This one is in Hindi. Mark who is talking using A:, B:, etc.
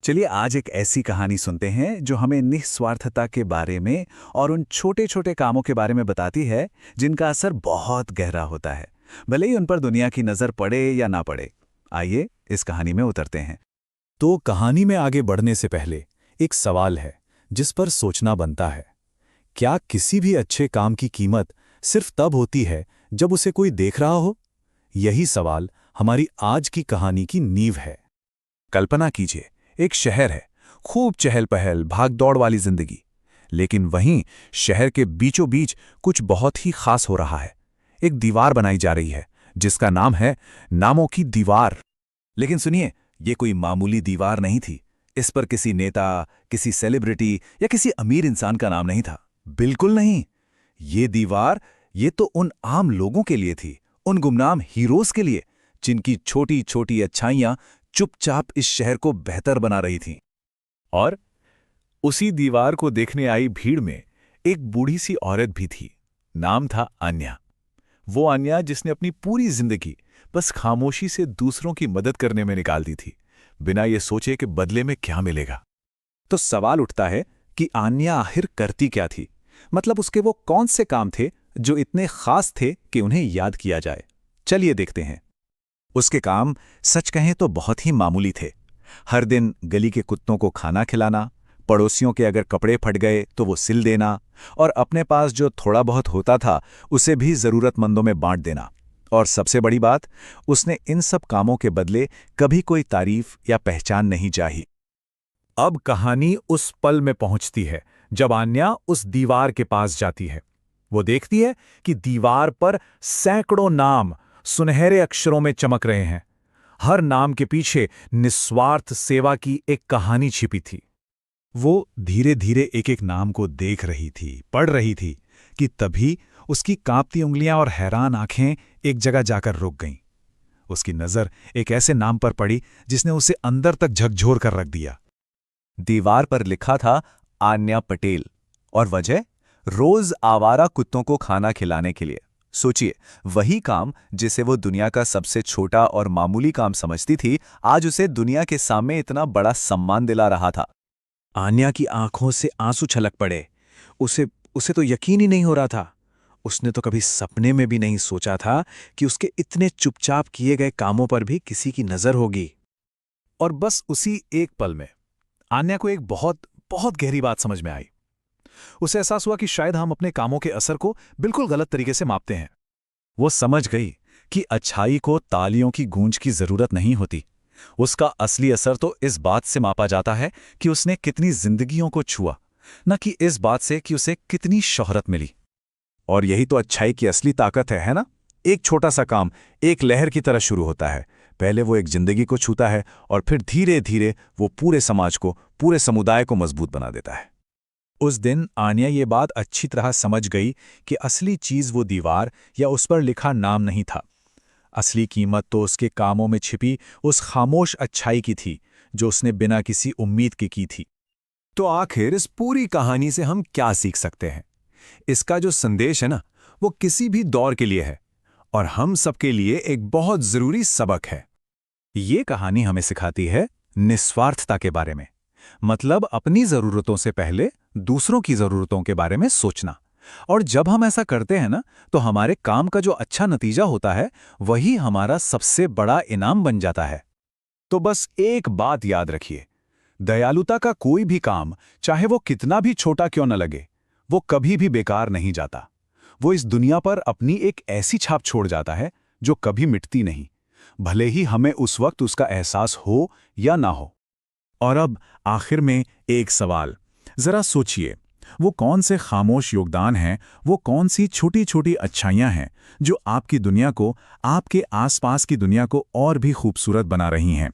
A: चलिए आज एक ऐसी कहानी सुनते हैं जो हमें निस्वार्थता के बारे में और उन छोटे छोटे कामों के बारे में बताती है जिनका असर बहुत गहरा होता है, भले ही उन पर दुनिया की नज़र पड़े या ना पड़े। आइए इस कहानी में उतरते हैं।
B: तो कहानी में आगे बढ़ने से पहले एक सवाल है जिस पर सोचना बनता है। क्या किसी भी अच्छे काम की कीमत सिर्फ तब होती है जब उसे कोई देख रहा हो? यही सवाल हमारी आज की कहानी की नींव है।
A: कल्पना कीजिए, एक शहर है, खूब चहल पहल भाग-दौड़ वाली जिंदगी। लेकिन वहीं शहर के बीचों बीच कुछ बहुत ही खास हो रहा है। एक दीवार बनाई जा रही है जिसका नाम है नामों की दीवार। लेकिन सुनिए, ये कोई मामूली दीवार नहीं थी। इस पर किसी नेता, किसी सेलिब्रिटी या किसी अमीर इंसान का नाम नहीं था। बिल्कुल नहीं। ये दीवार ये तो उन आम लोगों के लिए थी, उन गुमनाम हीरोज के लिए, जिनकी छोटी छोटी अच्छाइयां चुपचाप इस शहर को बेहतर बना रही थीं। और उसी दीवार को देखने आई भीड़ में एक बूढ़ी सी औरत भी थी। नाम था अन्या। वो अन्या जिसने अपनी पूरी जिंदगी बस खामोशी से दूसरों की मदद करने में निकाल दी थी, बिना ये सोचे कि बदले में क्या मिलेगा। तो सवाल उठता है कि अन्या आखिर करती क्या थी? मतलब उसके वो कौन से काम थे जो इतने खास थे कि उन्हें याद किया जाए? चलिए देखते हैं। उसके काम सच कहें तो बहुत ही मामूली थे। हर दिन गली के कुत्तों को खाना खिलाना, पड़ोसियों के अगर कपड़े फट गए तो वो सिल देना, और अपने पास जो थोड़ा बहुत होता था उसे भी जरूरतमंदों में बांट देना। और सबसे बड़ी बात, उसने इन सब कामों के बदले कभी कोई तारीफ या पहचान नहीं चाही।
B: अब कहानी उस पल में पहुंचती है जब अन्या उस दीवार के पास जाती है। वो देखती है कि दीवार पर सैकड़ों नाम सुनहरे अक्षरों में चमक रहे हैं। हर नाम के पीछे निस्वार्थ सेवा की एक कहानी छिपी थी। वो धीरे धीरे एक एक नाम को देख रही थी, पढ़ रही थी कि तभी उसकी कांपती उंगलियां और हैरान आंखें एक जगह जाकर रुक गईं। उसकी नजर एक ऐसे नाम पर पड़ी जिसने उसे अंदर तक झकझोर कर रख दिया।
A: दीवार पर लिखा था आन्या पटेल, और वजह रोज आवारा कुत्तों को खाना खिलाने के लिए। सोचिए, वही काम जिसे वो दुनिया का सबसे छोटा और मामूली काम समझती थी, आज उसे दुनिया के सामने इतना बड़ा सम्मान दिला रहा था।
B: आन्या की आंखों से आंसू छलक पड़े। उसे तो यकीन ही नहीं हो रहा था। उसने तो कभी सपने में भी नहीं सोचा था कि उसके इतने चुपचाप किए गए कामों पर भी किसी की नजर होगी।
A: और बस उसी एक पल में आन्या को एक बहुत बहुत गहरी बात समझ में आई। उसे एहसास हुआ कि शायद हम अपने कामों के असर को बिल्कुल गलत तरीके से मापते हैं। वो समझ गई कि अच्छाई को तालियों की गूंज की जरूरत नहीं होती। उसका असली असर तो इस बात से मापा जाता है कि उसने कितनी जिंदगियों को छुआ, न कि इस बात से कि उसे कितनी शोहरत मिली। और यही तो अच्छाई की असली ताकत है ना? एक छोटा सा काम एक लहर की तरह शुरू होता है। पहले वो एक जिंदगी को छूता है और फिर धीरे धीरे वो पूरे समाज को, पूरे समुदाय को मजबूत बना देता है। उस दिन आन्या ये बात अच्छी तरह समझ गई कि असली चीज वो दीवार या उस पर लिखा नाम नहीं था। असली कीमत तो उसके कामों में छिपी उस खामोश अच्छाई की थी जो उसने बिना किसी उम्मीद के की थी।
B: तो आखिर इस पूरी कहानी से हम क्या सीख सकते हैं? इसका जो संदेश है ना, वो किसी भी दौर के लिए है और हम सबके लिए एक बहुत जरूरी सबक है।
A: ये कहानी हमें सिखाती है निस्वार्थता के बारे में। मतलब अपनी जरूरतों से पहले दूसरों की जरूरतों के बारे में सोचना। और जब हम ऐसा करते हैं ना, तो हमारे काम का जो अच्छा नतीजा होता है वही हमारा सबसे बड़ा इनाम बन जाता है। तो बस एक बात याद रखिए, दयालुता का कोई भी काम, चाहे वो कितना भी छोटा क्यों न लगे, वो कभी भी बेकार नहीं जाता। वो इस दुनिया पर अपनी एक ऐसी छाप छोड़ जाता है जो कभी मिटती नहीं, भले ही हमें उस वक्त उसका एहसास हो या ना हो। और अब आखिर में एक सवाल, जरा सोचिए, वो कौन से खामोश योगदान हैं, वो कौन सी छोटी छोटी अच्छाइयां हैं जो आपकी दुनिया को, आपके आसपास की दुनिया को और भी खूबसूरत बना रही हैं?